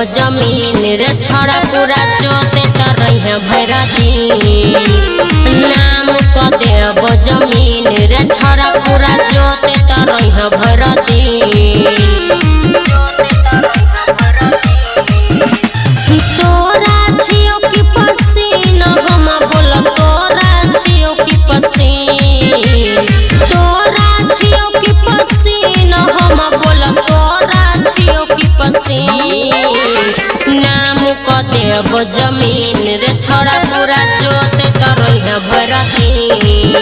जमीन रे छोड़ा पूरा जोते तरह भर दिन नाम को देव जमीन रे छोड़ा पूरा जोते तरह भर दिन तोरा छियो की पसीन हम बोल तोरा छियो की पसीन तोरा छियो की पसीन हम बोल तोरा छियो की पसीन नाम को देव जमीन रे छोड़ा पूरा जोते तरह भर दिन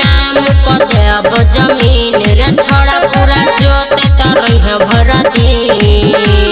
नाम को देव जमीन रे छोड़ा पूरा जोते तरह भर दिन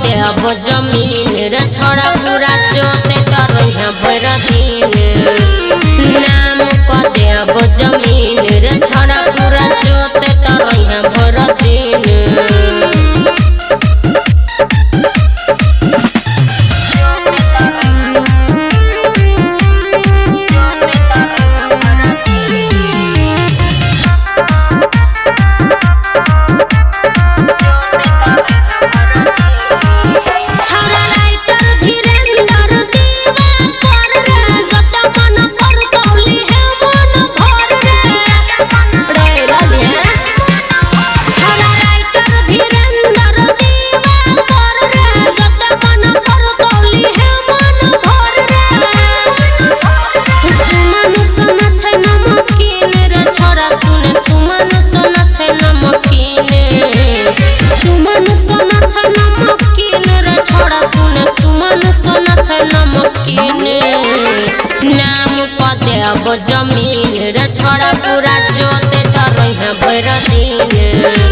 देव जमीन रे छोड़ा पूरा जोते तरह भर दिन नाम को देव जमीन रे छोड़ा पूरा जोते तरह भर दिन नाम को देव जमीन रे छोड़ा पूरा जोते तरह भर दिन